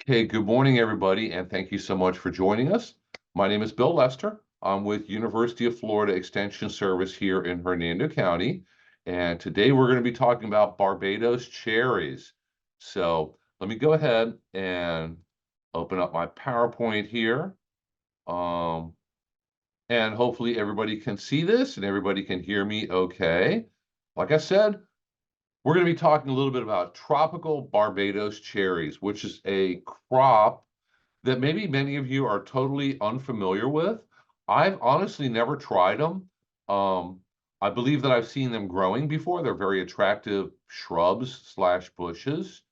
Okay, good morning, everybody, and thank you so much for joining us. My name is Bill Lester. I'm with University of Florida Extension Service here in Hernando County, and today we're going to be talking about Barbados cherries. So let me go ahead and open up my PowerPoint here, um, and hopefully everybody can see this and everybody can hear me okay. Like I said, we're going to be talking a little bit about tropical Barbados cherries, which is a crop that maybe many of you are totally unfamiliar with. I've honestly never tried them. Um, I believe that I've seen them growing before. They're very attractive shrubs slash bushes.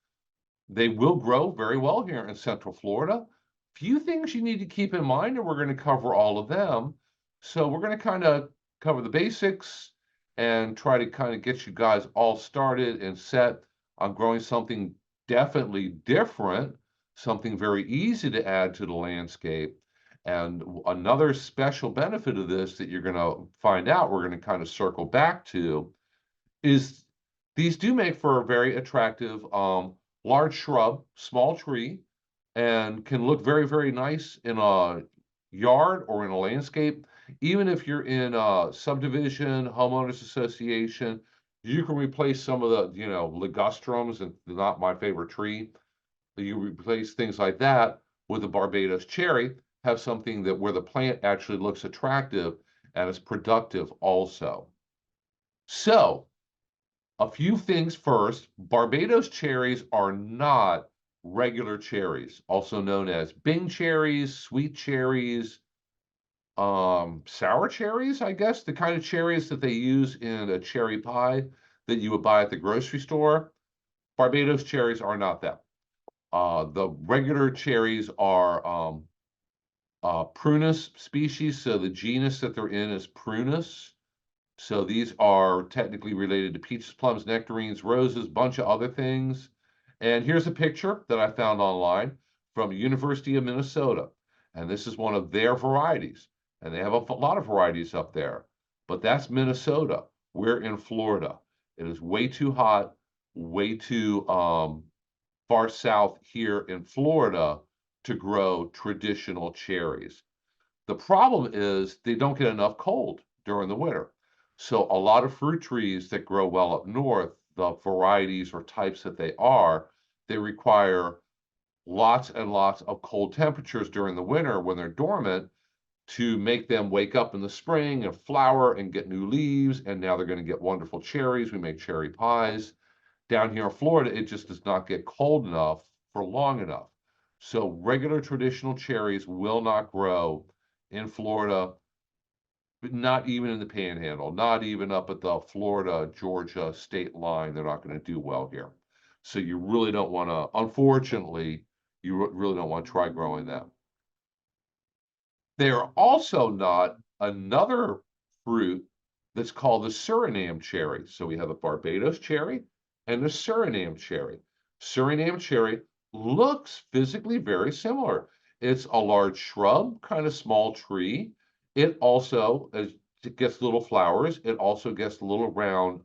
They will grow very well here in Central Florida. Few things you need to keep in mind, and we're going to cover all of them. So we're going to kind of cover the basics and try to kind of get you guys all started and set on growing something definitely different, something very easy to add to the landscape. And another special benefit of this that you're going to find out, we're going to kind of circle back to, is these do make for a very attractive large shrub, small tree, and can look very, very nice in a yard or in a landscape. Even if you're in a subdivision, homeowners association, you can replace some of the, ligustrums, and not my favorite tree. You replace things like that with a Barbados cherry, have something that where the plant actually looks attractive and is productive also. So, a few things first. Barbados cherries are not regular cherries, also known as Bing cherries, sweet cherries, sour cherries, I guess, the kind of cherries that they use in a cherry pie that you would buy at the grocery store. Barbados cherries are not that. The regular cherries are Prunus species, so the genus that they're in is Prunus. So these are technically related to peaches, plums, nectarines, roses, bunch of other things. And here's a picture that I found online from University of Minnesota. And this is one of their varieties. And they have a lot of varieties up there. But that's Minnesota. We're in Florida. It is way too hot, way too far south here in Florida to grow traditional cherries. The problem is they don't get enough cold during the winter. So a lot of fruit trees that grow well up north, the varieties or types that they require lots and lots of cold temperatures during the winter when they're dormant to make them wake up in the spring and flower and get new leaves. And now they're going to get wonderful cherries. We make cherry pies. Down here in Florida, it just does not get cold enough for long enough. So regular traditional cherries will not grow in Florida, but not even in the Panhandle, not even up at the Florida-Georgia state line. They're not going to do well here. So you really don't want to, unfortunately, really don't want to try growing them. They are also not another fruit that's called the Suriname cherry. So we have a Barbados cherry and a Suriname cherry. Suriname cherry looks physically very similar. It's a large shrub, kind of small tree. It also, as it gets little flowers, it also gets little round,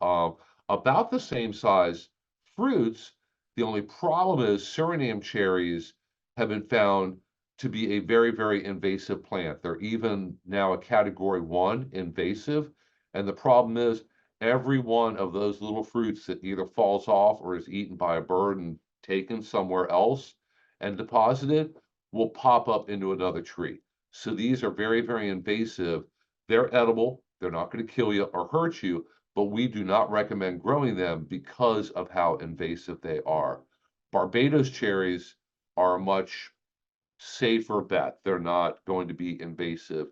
about the same size fruits. The only problem is Suriname cherries have been found to be a very, very invasive plant. They're even now a category 1 invasive. And the problem is every one of those little fruits that either falls off or is eaten by a bird and taken somewhere else and deposited will pop up into another tree. So these are very, very invasive. They're edible. They're not going to kill you or hurt you, but we do not recommend growing them because of how invasive they are. Barbados cherries are a much safer bet. They're not going to be invasive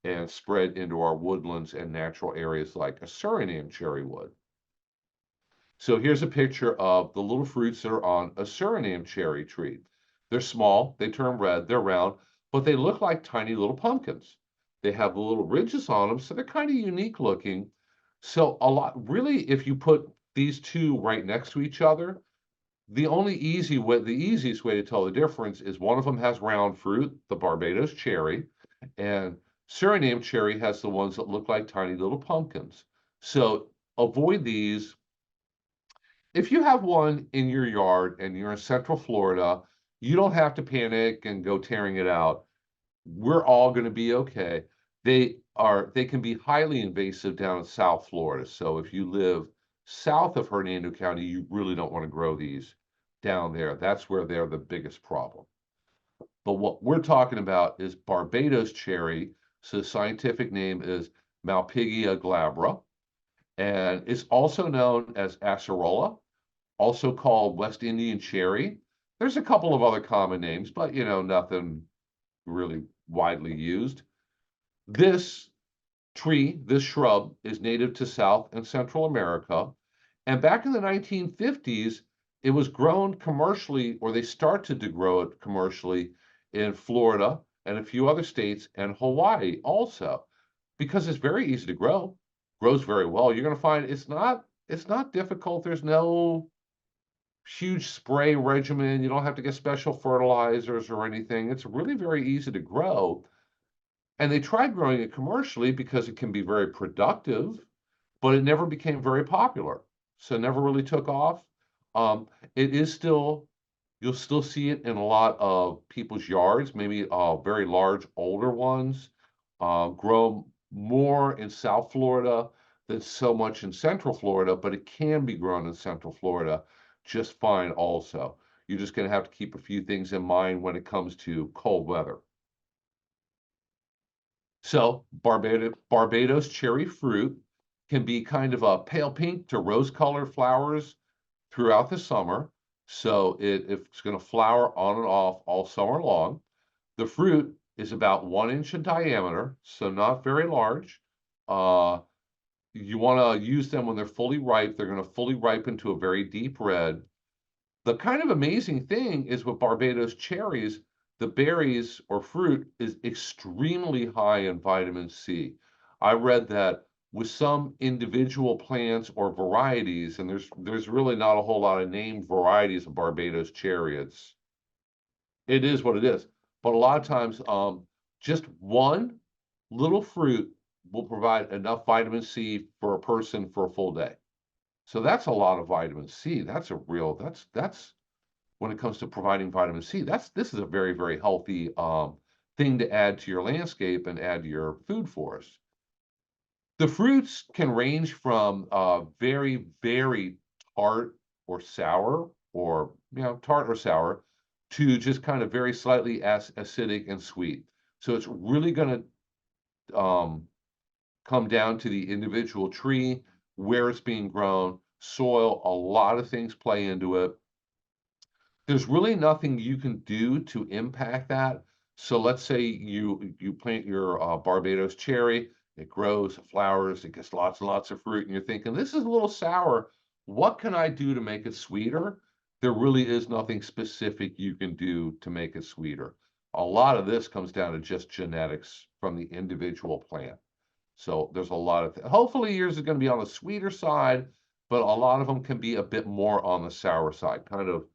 and spread into our woodlands and natural areas like a Suriname cherry would. So here's a picture of the little fruits that are on a Suriname cherry tree. They're small, they turn red, they're round, but they look like tiny little pumpkins. They have little ridges on them, so they're kind of unique looking. So really, if you put these two right next to each other, the easiest way to tell the difference is one of them has round fruit, the Barbados cherry, and Suriname cherry has the ones that look like tiny little pumpkins. So avoid these. If you have one in your yard and you're in Central Florida, You don't have to panic and go tearing it out. We're all going to be okay. They can be highly invasive down in South Florida. So if you live south of Hernando County, you really don't want to grow these down there. That's where they're the biggest problem. But what we're talking about is Barbados cherry. So the scientific name is Malpighia glabra, and it's also known as acerola, also called West Indian cherry. There's a couple of other common names, but nothing really widely used. This tree, this shrub, is native to South and Central America. And back in the 1950s, it was grown commercially, or they started to grow it commercially in Florida and a few other states and Hawaii also, because it's very easy to grow, grows very well. You're going to find it's not difficult. There's no huge spray regimen. You don't have to get special fertilizers or anything. It's really very easy to grow. And they tried growing it commercially because it can be very productive, but it never became very popular. So it never really took off. It is still, you'll still see it in a lot of people's yards, maybe very large, older ones, grow more in South Florida than so much in Central Florida, but it can be grown in Central Florida just fine also. You're just going to have to keep a few things in mind when it comes to cold weather. So Barbados cherry fruit can be kind of a pale pink to rose-colored flowers throughout the summer. So it's going to flower on and off all summer long. The fruit is about 1 inch in diameter, so not very large. You want to use them when they're fully ripe. They're going to fully ripen to a very deep red. The kind of amazing thing is with Barbados cherries, the berries or fruit is extremely high in vitamin C. I read that with some individual plants or varieties, and there's really not a whole lot of named varieties of Barbados cherry. It is what it is. But a lot of times, just one little fruit will provide enough vitamin C for a person for a full day. So that's a lot of vitamin C. That's when it comes to providing vitamin C. This is a very, very healthy thing to add to your landscape and add to your food forest. The fruits can range from very, very tart or sour, or tart or sour, to just kind of very slightly acidic and sweet. So it's really going to come down to the individual tree, where it's being grown, soil. A lot of things play into it. There's really nothing you can do to impact that. So let's say you plant your Barbados cherry, it grows, it flowers, it gets lots and lots of fruit, and you're thinking, this is a little sour. What can I do to make it sweeter? There really is nothing specific you can do to make it sweeter. A lot of this comes down to just genetics from the individual plant. So there's a lot of hopefully yours is going to be on the sweeter side, but a lot of them can be a bit more on the sour side, kind of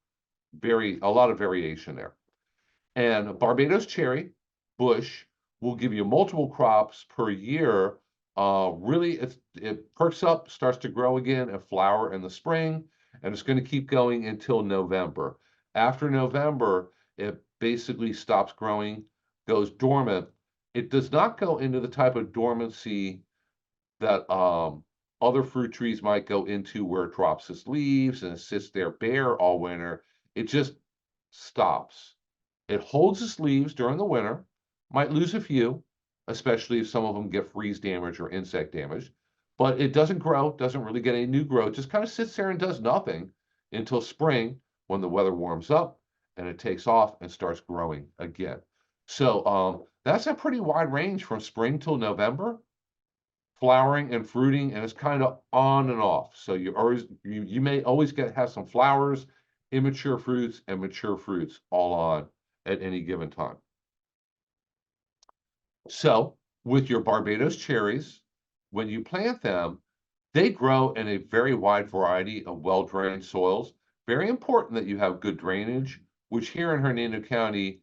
a lot of variation there. And Barbados cherry bush will give you multiple crops per year. Really, it perks up, starts to grow again and flower in the spring, and it's going to keep going until November. After November, it basically stops growing, goes dormant. It does not go into the type of dormancy that other fruit trees might go into, where it drops its leaves and it sits there bare all winter. It just stops. It holds its leaves during the winter, might lose a few, especially if some of them get freeze damage or insect damage, but it doesn't grow, doesn't really get any new growth, just kind of sits there and does nothing until spring, when the weather warms up and it takes off and starts growing again. So that's a pretty wide range from spring till November, flowering and fruiting, and it's kind of on and off. So you may always have some flowers, immature fruits, and mature fruits all on at any given time. So with your Barbados cherries, when you plant them, they grow in a very wide variety of well-drained soils. Very important that you have good drainage, which here in Hernando County,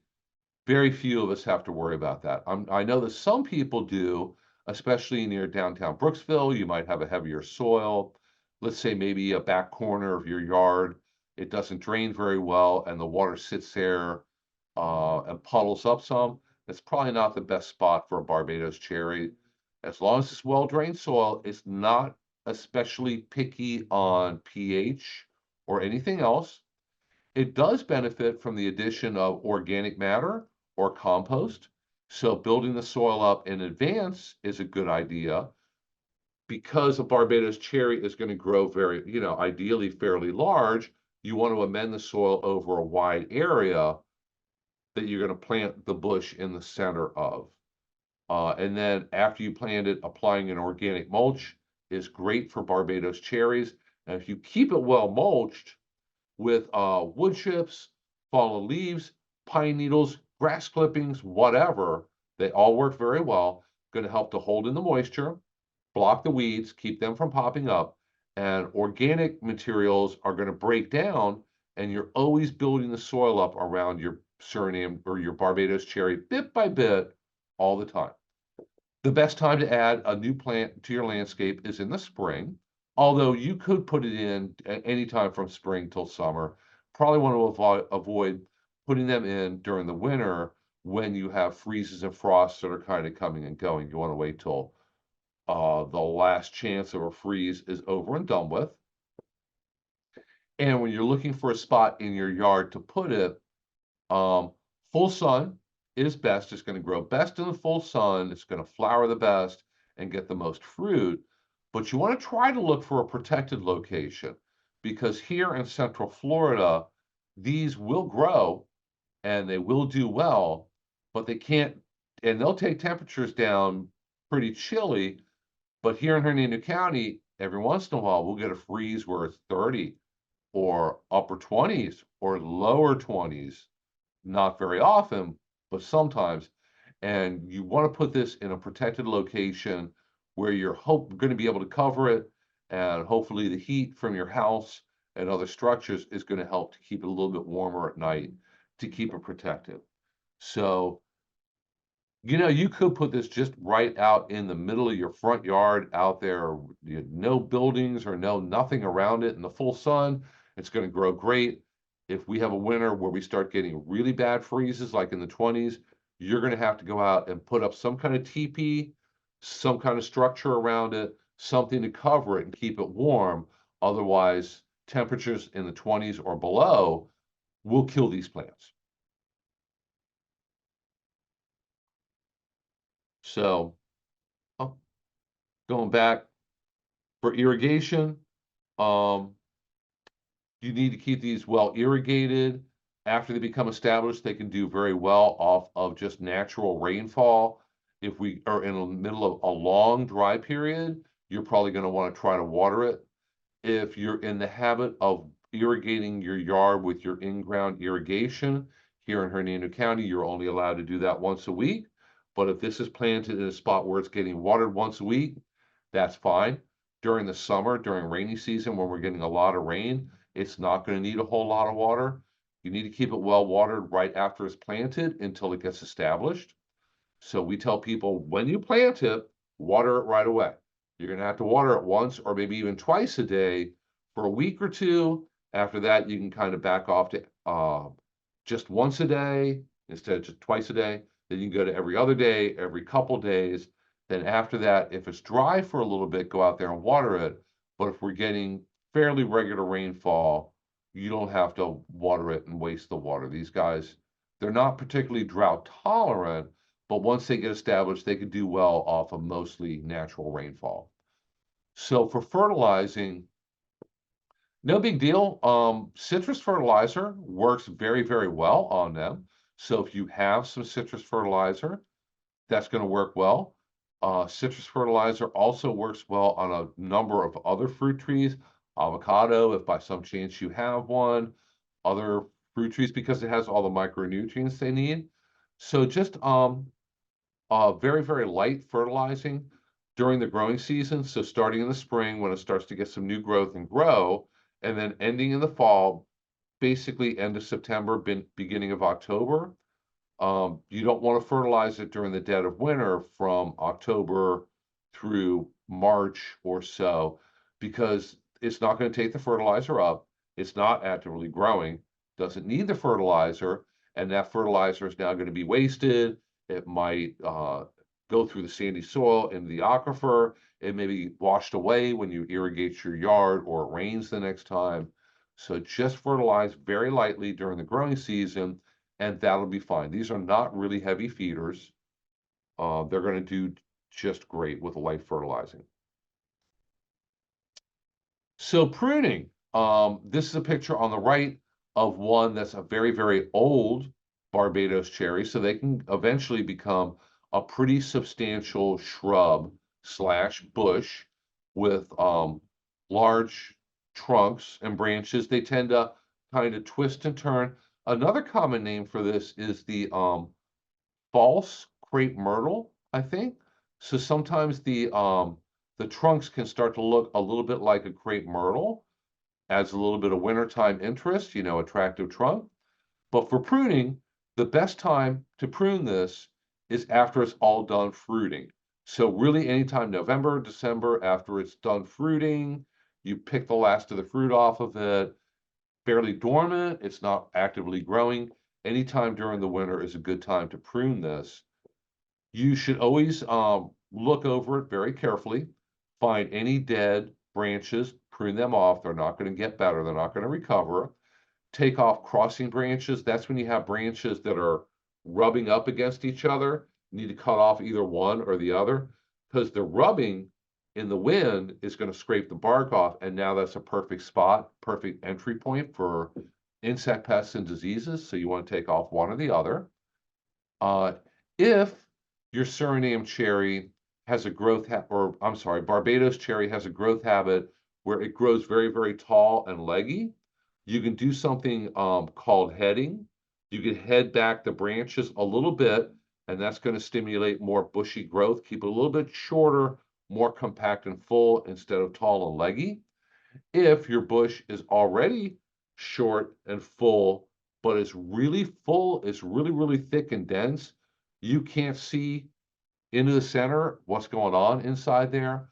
very few of us have to worry about that. I know that some people do, especially near downtown Brooksville. You might have a heavier soil. Let's say maybe a back corner of your yard. it doesn't drain very well, and the water sits there and puddles up some, it's probably not the best spot for a Barbados cherry. As long as it's well-drained soil, it's not especially picky on pH or anything else. It does benefit from the addition of organic matter or compost. So building the soil up in advance is a good idea because a Barbados cherry is going to grow very, ideally fairly large. You want to amend the soil over a wide area that you're going to plant the bush in the center of. And then after you plant it, applying an organic mulch is great for Barbados cherries. And if you keep it well mulched with wood chips, fallen leaves, pine needles, grass clippings, whatever, they all work very well. Going to help to hold in the moisture, block the weeds, keep them from popping up, and organic materials are going to break down, and you're always building the soil up around your Suriname or your Barbados cherry bit by bit all the time. The best time to add a new plant to your landscape is in the spring, although you could put it in at any time from spring till summer. Probably want to avoid putting them in during the winter when you have freezes and frosts that are kind of coming and going. You want to wait till the last chance of a freeze is over and done with. And when you're looking for a spot in your yard to put it, full sun is best. It's going to grow best in the full sun. It's going to flower the best and get the most fruit. But you want to try to look for a protected location because here in Central Florida, these will grow and they will do well, but they can't, and they'll take temperatures down pretty chilly. But here in Hernando County, every once in a while, we'll get a freeze where it's 30 or upper 20s or lower 20s. Not very often, but sometimes. And you want to put this in a protected location where you're going to be able to cover it, and hopefully the heat from your house and other structures is going to help to keep it a little bit warmer at night to keep it protected. So you could put this just right out in the middle of your front yard out there, no buildings or nothing around it in the full sun. It's going to grow great. If we have a winter where we start getting really bad freezes, like in the 20s, you're going to have to go out and put up some kind of teepee, some kind of structure around it, something to cover it and keep it warm. Otherwise, temperatures in the 20s or below will kill these plants. So, oh, going back for irrigation, um, you need to keep these well irrigated. After they become established, they can do very well off of just natural rainfall. If we are in the middle of a long dry period, you're probably going to want to try to water it. If you're in the habit of irrigating your yard with your in-ground irrigation, here in Hernando County, you're only allowed to do that once a week. But if this is planted in a spot where it's getting watered once a week, that's fine. During the summer, during rainy season, when we're getting a lot of rain, it's not going to need a whole lot of water. You need to keep it well watered right after it's planted until it gets established. So we tell people when you plant it, water it right away. You're going to have to water it once or maybe even twice a day for a week or two. After that, you can kind of back off to just once a day instead of just twice a day. Then you can go to every other day, every couple days. Then after that, if it's dry for a little bit, go out there and water it. But if we're getting fairly regular rainfall, you don't have to water it and waste the water. These guys, they're not particularly drought tolerant, but once they get established, they can do well off of mostly natural rainfall. So for fertilizing, no big deal. Citrus fertilizer works very, very well on them. So if you have some citrus fertilizer, that's going to work well. Citrus fertilizer also works well on a number of other fruit trees. Avocado, if by some chance you have one, other fruit trees, because it has all the micronutrients they need. So just very, very light fertilizing during the growing season. So starting in the spring when it starts to get some new growth and grow, and then ending in the fall, basically end of September, beginning of October. You don't want to fertilize it during the dead of winter from October through March or so, because it's not going to take the fertilizer up. It's not actively growing, doesn't need the fertilizer, and that fertilizer is now going to be wasted. It might go through the sandy soil into the aquifer. It may be washed away when you irrigate your yard or it rains the next time. So just fertilize very lightly during the growing season, and that'll be fine. These are not really heavy feeders. They're going to do just great with light fertilizing. So pruning, this is a picture on the right of one that's a very, very old Barbados cherry. So they can eventually become a pretty substantial shrub slash bush with large trunks and branches. They tend to kind of twist and turn. Another common name for this is the false crepe myrtle, I think. So sometimes the trunks can start to look a little bit like a crepe myrtle, adds a little bit of wintertime interest, attractive trunk. But for pruning, the best time to prune this is after it's all done fruiting. So really anytime November, December, after it's done fruiting, you pick the last of the fruit off of it, fairly dormant, it's not actively growing. Anytime during the winter is a good time to prune this. You should always look over it very carefully, find any dead branches, prune them off. They're not going to get better, they're not going to recover. Take off crossing branches. That's when you have branches that are rubbing up against each other. You need to cut off either one or the other because the rubbing in the wind is going to scrape the bark off. And now that's a perfect spot, perfect entry point for insect pests and diseases. So you want to take off one or the other. If your Suriname cherry has a growth or I'm sorry, Barbados cherry has a growth habit where it grows very, very tall and leggy, you can do something called heading. You can head back the branches a little bit, and that's going to stimulate more bushy growth, keep it a little bit shorter, more compact and full instead of tall and leggy. If your bush is already short and full, but it's really full, it's really, really thick and dense, you can't see into the center what's going on inside there.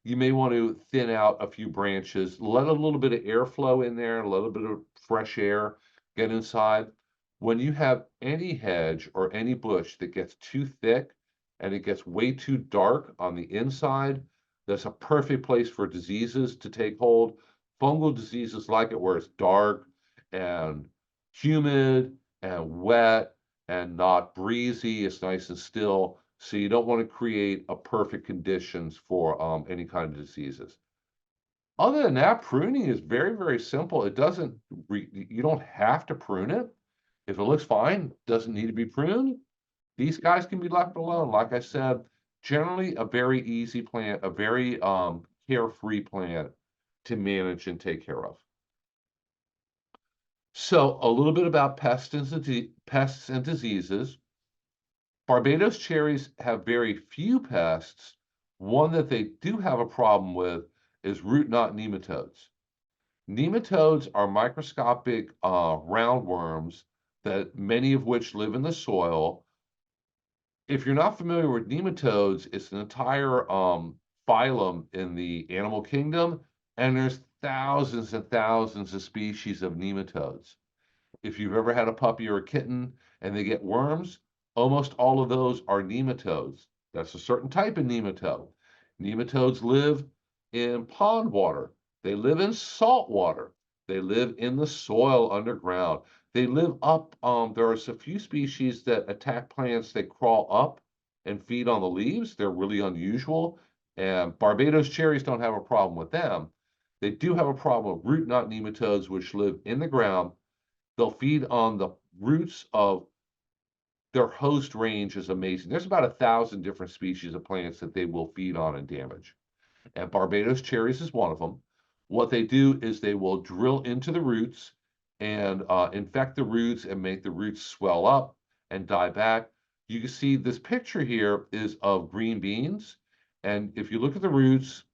You may want to thin out a few branches, let a little bit of airflow in there, a little bit of fresh air get inside. When you have any hedge or any bush that gets too thick and it gets way too dark on the inside, that's a perfect place for diseases to take hold. Fungal diseases like it where it's dark and humid and wet and not breezy. It's nice and still. So you don't want to create a perfect conditions for any kind of diseases. Other than that, pruning is very, very simple. It doesn't, you don't have to prune it. If it looks fine, doesn't need to be pruned, these guys can be left alone. Like I said, generally a very easy plant, a very carefree plant to manage and take care of. So a little bit about pests and diseases. Barbados cherries have very few pests. One that they do have a problem with is root knot nematodes. Nematodes are microscopic roundworms that many of which live in the soil. If you're not familiar with nematodes, it's an entire phylum in the animal kingdom, and there's thousands and thousands of species of nematodes. If you've ever had a puppy or a kitten and they get worms, almost all of those are nematodes. That's a certain type of nematode. Nematodes live in pond water. They live in salt water. They live in the soil underground. They live up, there are a few species that attack plants. They crawl up and feed on the leaves. They're really unusual. And Barbados cherries don't have a problem with them. They do have a problem with root knot nematodes, which live in the ground. They'll feed on the roots of their host range is amazing. There's about 1,000 different species of plants that they will feed on and damage. And Barbados cherries is one of them. What they do is they will drill into the roots and infect the roots and make the roots swell up and die back. You can see this picture here is of green beans. And if you look at the roots,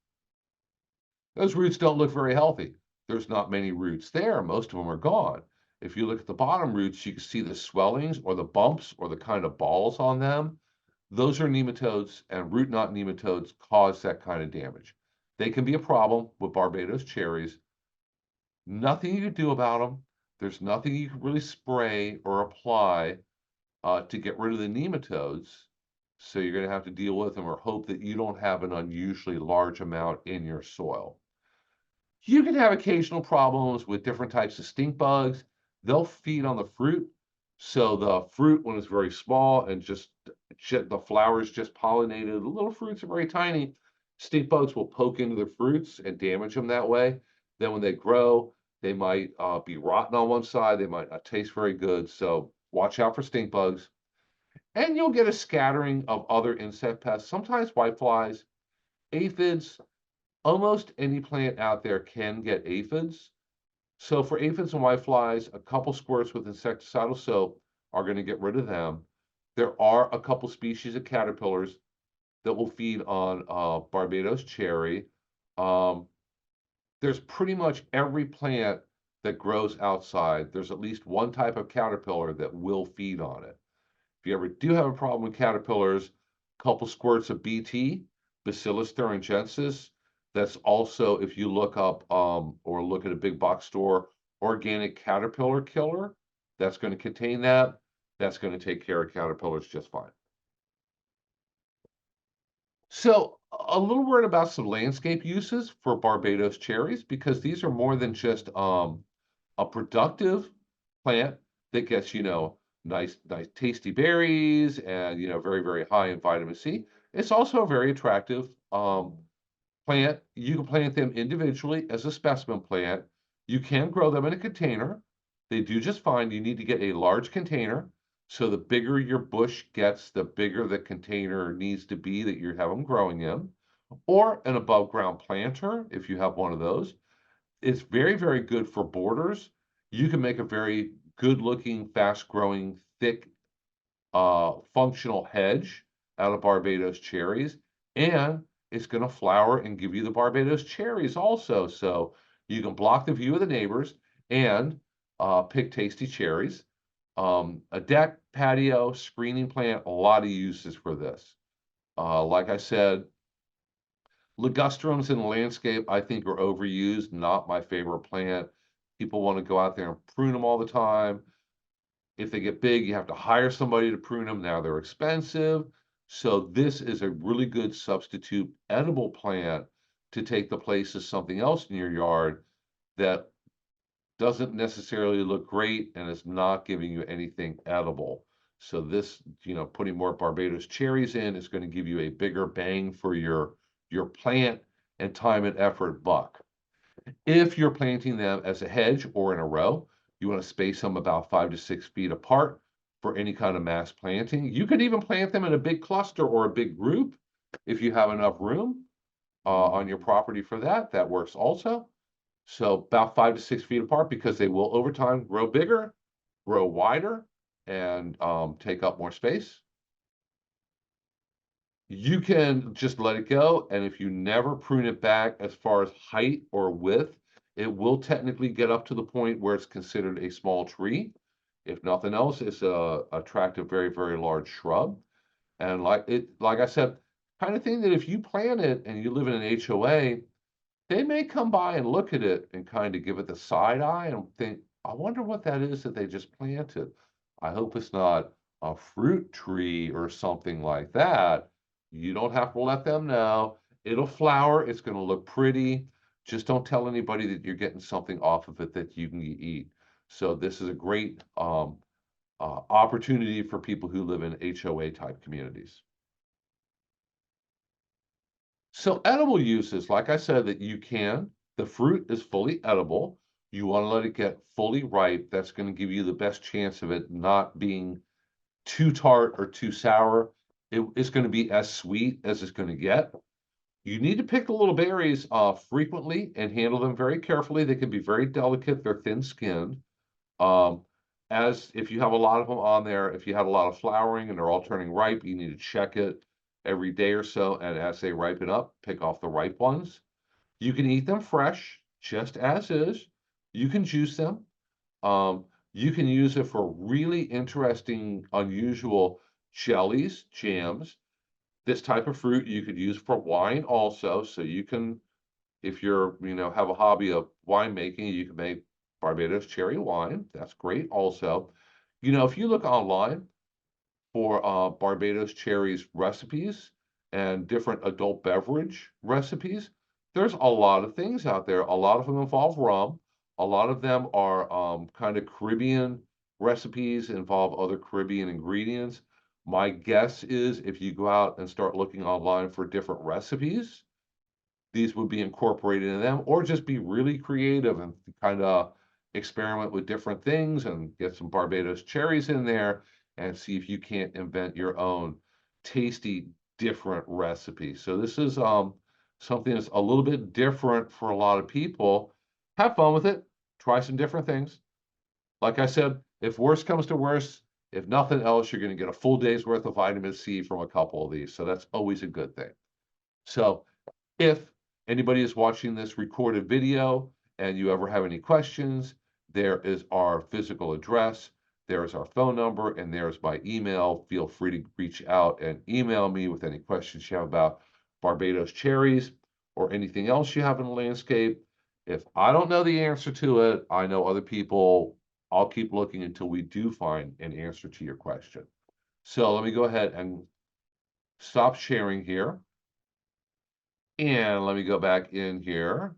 those roots don't look very healthy. There's not many roots there. Most of them are gone. If you look at the bottom roots, you can see the swellings or the bumps or the kind of balls on them. Those are nematodes, and root knot nematodes cause that kind of damage. They can be a problem with Barbados cherries. Nothing you can do about them. There's nothing you can really spray or apply to get rid of the nematodes. So you're going to have to deal with them or hope that you don't have an unusually large amount in your soil. You can have occasional problems with different types of stink bugs. They'll feed on the fruit. So the fruit, when it's very small and the flowers just pollinated, the little fruits are very tiny. Stink bugs will poke into the fruits and damage them that way. Then when they grow, they might be rotten on one side. They might not taste very good. So watch out for stink bugs. And you'll get a scattering of other insect pests, sometimes whiteflies, aphids. Almost any plant out there can get aphids. So for aphids and whiteflies, a couple squirts with insecticidal soap are going to get rid of them. There are a couple species of caterpillars that will feed on Barbados cherry. Um, there's pretty much every plant that grows outside. There's at least one type of caterpillar that will feed on it. If you ever do have a problem with caterpillars, a couple squirts of BT, Bacillus thuringiensis. That's also, if you look up or look at a big box store, organic caterpillar killer, that's going to contain that. That's going to take care of caterpillars just fine. So, a little word about some landscape uses for Barbados cherries, because these are more than just a productive plant that gets, nice tasty berries and, very, very high in vitamin C. It's also a very attractive plant. You can plant them individually as a specimen plant. You can grow them in a container. They do just fine. You need to get a large container. So the bigger your bush gets, the bigger the container needs to be that you have them growing in, or an above ground planter if you have one of those. It's very, very good for borders. You can make a very good looking, fast growing, thick, functional hedge out of Barbados cherries, and it's going to flower and give you the Barbados cherries also. So you can block the view of the neighbors and pick tasty cherries. A deck, patio, screening plant, a lot of uses for this. Like I said, Ligustrums in the landscape, I think, are overused, not my favorite plant. People want to go out there and prune them all the time. If they get big, you have to hire somebody to prune them. Now they're expensive. So this is a really good substitute edible plant to take the place of something else in your yard that doesn't necessarily look great and is not giving you anything edible. So this, putting more Barbados cherries in is going to give you a bigger bang for your plant and time and effort buck. If you're planting them as a hedge or in a row, you want to space them about 5 to 6 feet apart for any kind of mass planting. You can even plant them in a big cluster or a big group if you have enough room on your property for that. That works also. So about 5 to 6 feet apart, because they will over time grow bigger, grow wider, and take up more space. You can just let it go, and if you never prune it back as far as height or width, it will technically get up to the point where it's considered a small tree. If nothing else, it's a attractive, very, very large shrub. And like I said, kind of thing that if you plant it and you live in an HOA, they may come by and look at it and kind of give it the side eye and think, I wonder what that is that they just planted. I hope it's not a fruit tree or something like that. You don't have to let them know. It'll flower. It's going to look pretty. Just don't tell anybody that you're getting something off of it that you can eat. So this is a great opportunity for people who live in HOA type communities. So edible uses, like I said, that you can. The fruit is fully edible. You want to let it get fully ripe. That's going to give you the best chance of it not being too tart or too sour. It's going to be as sweet as it's going to get. You need to pick the little berries frequently and handle them very carefully. They can be very delicate. They're thin-skinned. Um, as if you have a lot of them on there, if you have a lot of flowering and they're all turning ripe, you need to check it every day or so. And as they ripen up, pick off the ripe ones. You can eat them fresh, just as is. You can juice them. Um, you can use it for really interesting, unusual jellies, jams. This type of fruit you could use for wine also. So you can, if you're, have a hobby of winemaking, you can make Barbados cherry wine. That's great also. If you look online for Barbados cherries recipes and different adult beverage recipes, there's a lot of things out there. A lot of them involve rum. A lot of them are kind of Caribbean recipes, involve other Caribbean ingredients. My guess is if you go out and start looking online for different recipes, these would be incorporated in them, or just be really creative and kind of experiment with different things and get some Barbados cherries in there and see if you can't invent your own tasty, different recipe. So this is something that's a little bit different for a lot of people. Have fun with it. Try some different things. Like I said, if worse comes to worse, if nothing else, you're going to get a full day's worth of vitamin C from a couple of these. So that's always a good thing. So if anybody is watching this recorded video and you ever have any questions, there is our physical address, there is our phone number, and there's my email. Feel free to reach out and email me with any questions you have about Barbados cherries or anything else you have in the landscape. If I don't know the answer to it, I know other people. I'll keep looking until we do find an answer to your question. So let me go ahead and stop sharing here. And let me go back in here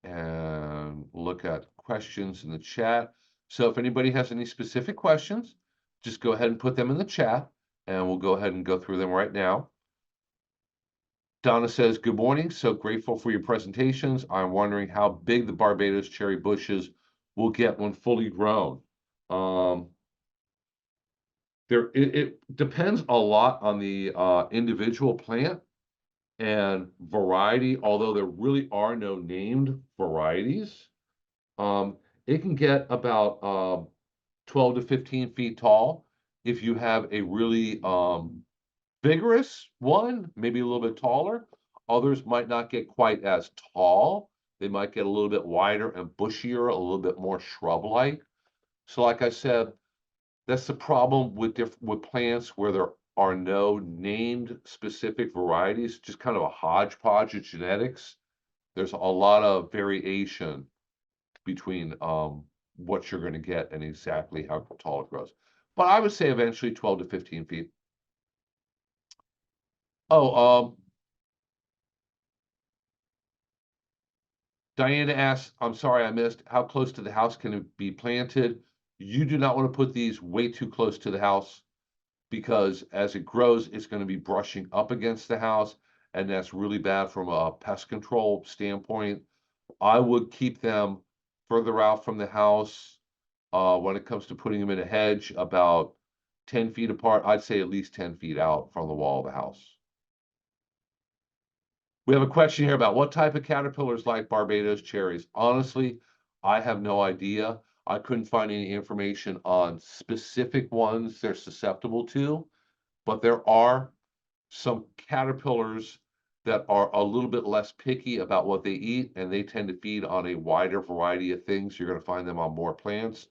and look at questions in the chat. So if anybody has any specific questions, just go ahead and put them in the chat and we'll go ahead and go through them right now. Donna says, good morning. So grateful for your presentations. I'm wondering how big the Barbados cherry bushes will get when fully grown. It depends a lot on the individual plant and variety, although there really are no named varieties. It can get about 12 to 15 feet tall. If you have a really vigorous one, maybe a little bit taller. Others might not get quite as tall. They might get a little bit wider and bushier, a little bit more shrub-like. So like I said, that's the problem with plants where there are no named specific varieties, just kind of a hodgepodge of genetics. There's a lot of variation between what you're going to get and exactly how tall it grows. But I would say eventually 12 to 15 feet. Oh, Diana asks, I'm sorry I missed, how close to the house can it be planted? You do not want to put these way too close to the house because as it grows, it's going to be brushing up against the house, and that's really bad from a pest control standpoint. I would keep them further out from the house when it comes to putting them in a hedge, about 10 feet apart. I'd say at least 10 feet out from the wall of the house. We have a question here about what type of caterpillars like Barbados cherries. Honestly, I have no idea. I couldn't find any information on specific ones they're susceptible to, but there are some caterpillars that are a little bit less picky about what they eat, and they tend to feed on a wider variety of things. You're going to find them on more plants.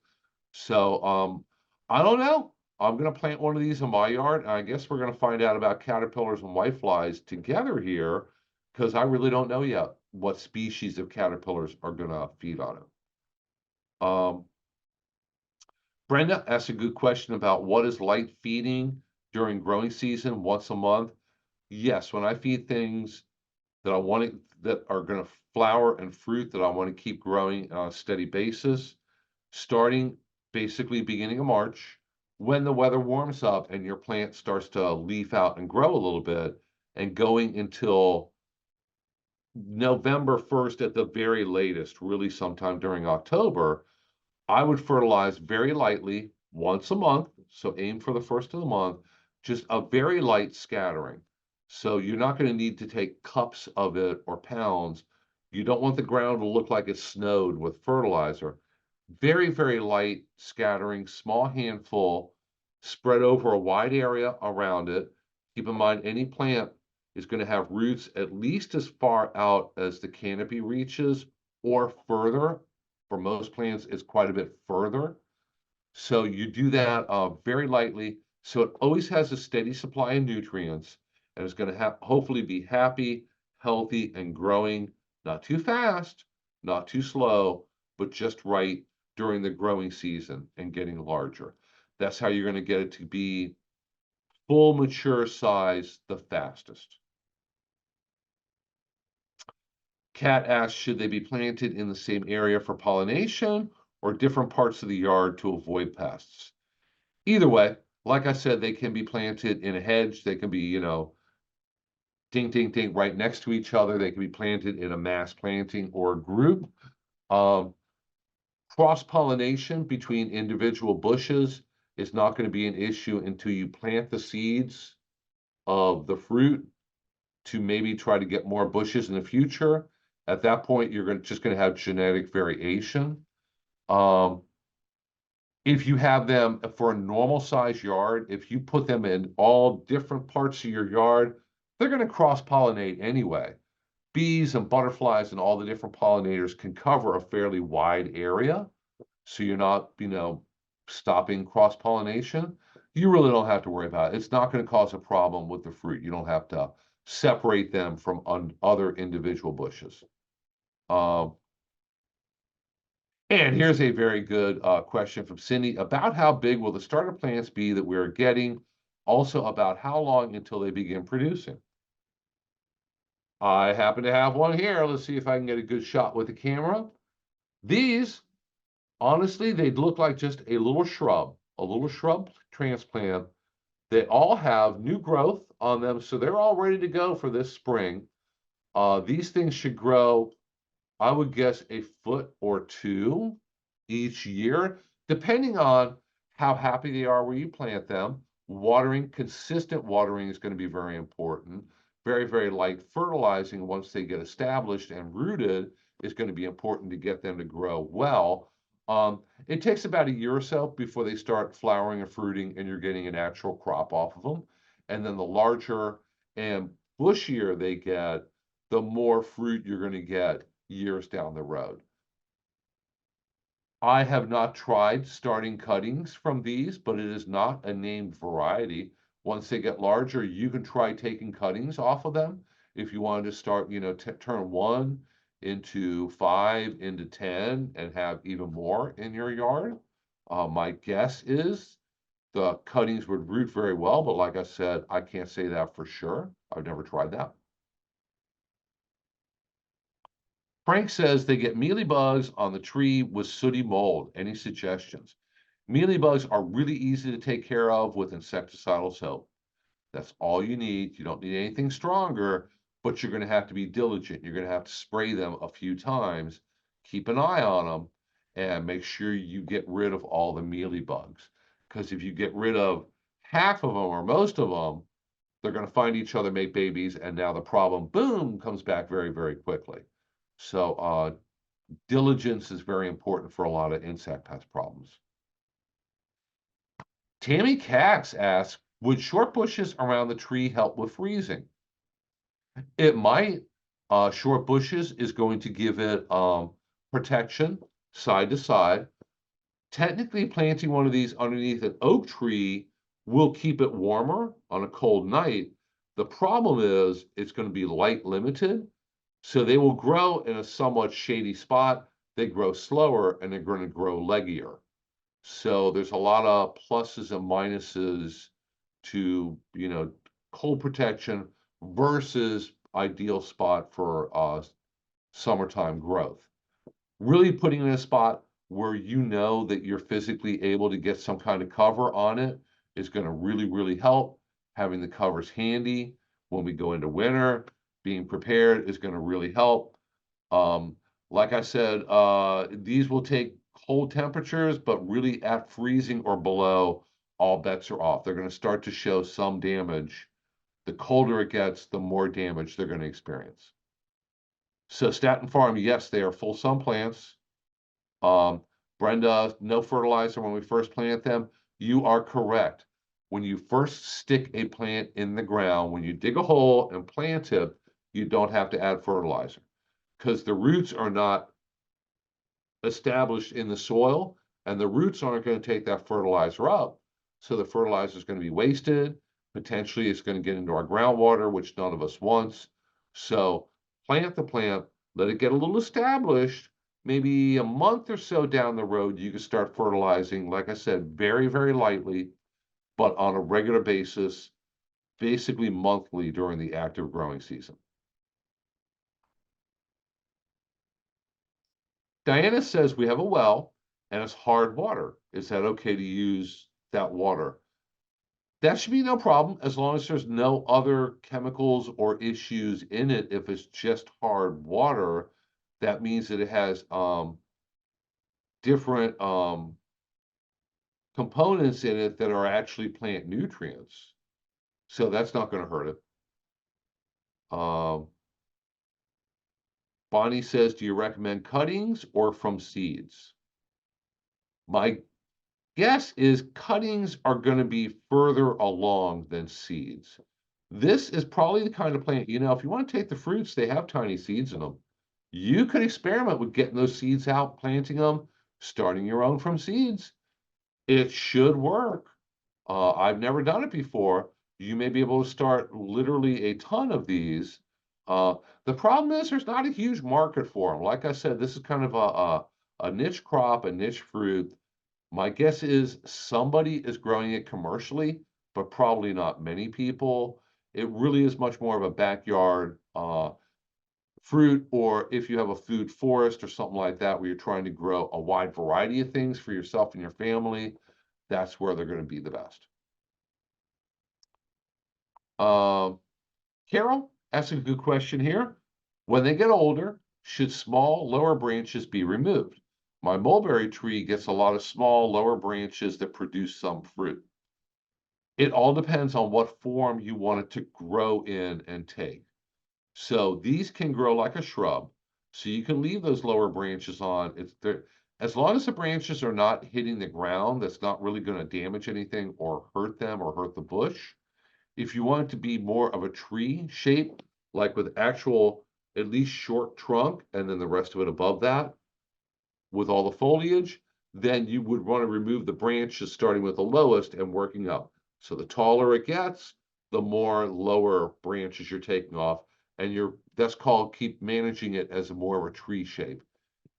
So I don't know. I'm going to plant one of these in my yard, and I guess we're going to find out about caterpillars and whiteflies together here, because I really don't know yet what species of caterpillars are going to feed on it. Brenda asked a good question about what is light feeding during growing season once a month. Yes, when I feed things that I want that are going to flower and fruit that I want to keep growing on a steady basis, starting basically beginning of March, when the weather warms up and your plant starts to leaf out and grow a little bit, and going until November 1st at the very latest, really sometime during October, I would fertilize very lightly once a month. So aim for the first of the month, just a very light scattering. So you're not going to need to take cups of it or pounds. You don't want the ground to look like it's snowed with fertilizer. Very, very light scattering, small handful, spread over a wide area around it. Keep in mind, any plant is going to have roots at least as far out as the canopy reaches or further. For most plants, it's quite a bit further. So you do that very lightly. So it always has a steady supply of nutrients, and it's going to hopefully be happy, healthy, and growing, not too fast, not too slow, but just right during the growing season and getting larger. That's how you're going to get it to be full mature size the fastest. Kat asks, should they be planted in the same area for pollination or different parts of the yard to avoid pests? Either way, like I said, they can be planted in a hedge. They can be, ding, ding, ding, right next to each other. They can be planted in a mass planting or a group. Um, Cross-pollination between individual bushes is not going to be an issue until you plant the seeds of the fruit to maybe try to get more bushes in the future. At that point, you're just going to have genetic variation. Um, if you have them for a normal size yard, if you put them in all different parts of your yard, they're going to cross-pollinate anyway. Bees and butterflies and all the different pollinators can cover a fairly wide area. So you're not, stopping cross-pollination. You really don't have to worry about it. It's not going to cause a problem with the fruit. You don't have to separate them from other individual bushes. Um, and here's a very good question from Cindy about how big will the starter plants be that we're getting? Also about how long until they begin producing. I happen to have one here. Let's see if I can get a good shot with the camera. These, honestly, they'd look like just a little shrub transplant. They all have new growth on them, so they're all ready to go for this spring. These things should grow, I would guess, a foot or two each year, depending on how happy they are where you plant them. Watering, consistent watering is going to be very important. Very, very light fertilizing once they get established and rooted is going to be important to get them to grow well. It takes about a year or so before they start flowering and fruiting, and you're getting a natural crop off of them. And then the larger and bushier they get, the more fruit you're going to get years down the road. I have not tried starting cuttings from these, but it is not a named variety. Once they get larger, you can try taking cuttings off of them. If you wanted to start, turn 1 into 5 into 10 and have even more in your yard. My guess is the cuttings would root very well, but like I said, I can't say that for sure. I've never tried that. Frank says they get mealybugs on the tree with sooty mold. Any suggestions? Mealybugs are really easy to take care of with insecticidal soap. That's all you need. You don't need anything stronger, but you're going to have to be diligent. You're going to have to spray them a few times, keep an eye on them, and make sure you get rid of all the mealybugs. Because if you get rid of half of them or most of them, they're going to find each other, make babies, and now the problem, boom, comes back very, very quickly. So diligence is very important for a lot of insect pest problems. Tammy Cax asks, would short bushes around the tree help with freezing? It might. Short bushes is going to give it protection side to side. Technically, planting one of these underneath an oak tree will keep it warmer on a cold night. The problem is it's going to be light limited. So they will grow in a somewhat shady spot. They grow slower and they're going to grow leggier. So there's a lot of pluses and minuses to, cold protection versus ideal spot for summertime growth. Really putting in a spot where you know that you're physically able to get some kind of cover on it is going to really, really help. Having the covers handy when we go into winter, being prepared is going to really help. Um, like I said, these will take cold temperatures, but really at freezing or below, all bets are off. They're going to start to show some damage. The colder it gets, the more damage they're going to experience. So Staten Farm, yes, they are full sun plants. Brenda, no fertilizer when we first plant them. You are correct. When you first stick a plant in the ground, when you dig a hole and plant it, you don't have to add fertilizer because the roots are not established in the soil and the roots aren't going to take that fertilizer up. So the fertilizer is going to be wasted. Potentially it's going to get into our groundwater, which none of us wants. So plant the plant, let it get a little established. Maybe a month or so down the road, you can start fertilizing, like I said, very, very lightly, but on a regular basis, basically monthly during the active growing season. Diana says we have a well and it's hard water. Is that okay to use that water? That should be no problem as long as there's no other chemicals or issues in it. If it's just hard water, that means that it has different components in it that are actually plant nutrients. So that's not going to hurt it. Um, Bonnie says, do you recommend cuttings or from seeds? My guess is cuttings are going to be further along than seeds. This is probably the kind of plant, if you want to take the fruits, they have tiny seeds in them. You could experiment with getting those seeds out, planting them, starting your own from seeds. It should work. I've never done it before. You may be able to start literally a ton of these. Uh, the problem is there's not a huge market for them. Like I said, this is kind of a niche crop, a niche fruit. My guess is somebody is growing it commercially, but probably not many people. It really is much more of a backyard fruit, or if you have a food forest or something like that, where you're trying to grow a wide variety of things for yourself and your family, that's where they're going to be the best. Um, Carol asks a good question here. When they get older, should small lower branches be removed? My mulberry tree gets a lot of small lower branches that produce some fruit. It all depends on what form you want it to grow in and take. So these can grow like a shrub. So you can leave those lower branches on. It's there as long as the branches are not hitting the ground, that's not really going to damage anything or hurt them or hurt the bush. If you want it to be more of a tree shape, like with actual at least short trunk and then the rest of it above that with all the foliage, then you would want to remove the branches starting with the lowest and working up. So the taller it gets, the more lower branches you're taking off, and that's called keep managing it as more of a tree shape.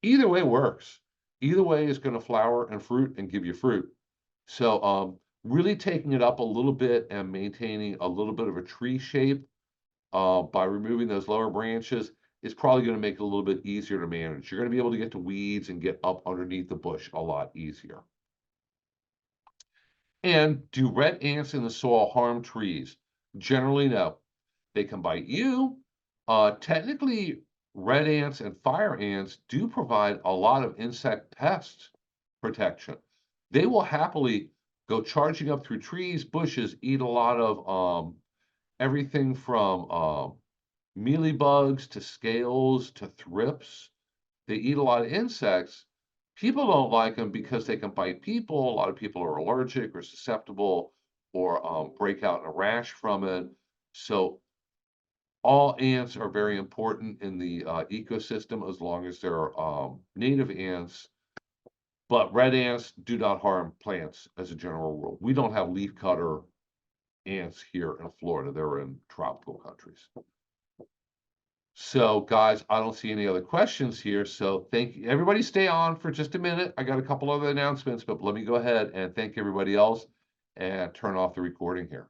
Either way works. Either way is going to flower and fruit and give you fruit. So really taking it up a little bit and maintaining a little bit of a tree shape by removing those lower branches is probably going to make it a little bit easier to manage. You're going to be able to get to weeds and get up underneath the bush a lot easier. And do red ants in the soil harm trees? Generally, no. They can bite you. Technically, red ants and fire ants do provide a lot of insect pest protection. They will happily go charging up through trees, bushes, eat a lot of everything from mealybugs to scales to thrips. They eat a lot of insects. People don't like them because they can bite people. A lot of people are allergic or susceptible or break out in a rash from it. So all ants are very important in the ecosystem as long as they're native ants. But red ants do not harm plants as a general rule. We don't have leafcutter ants here in Florida. They're in tropical countries. So, guys, I don't see any other questions here. So, thank you. Everybody stay on for just a minute. I got a couple other announcements, but let me go ahead and thank everybody else and turn off the recording here.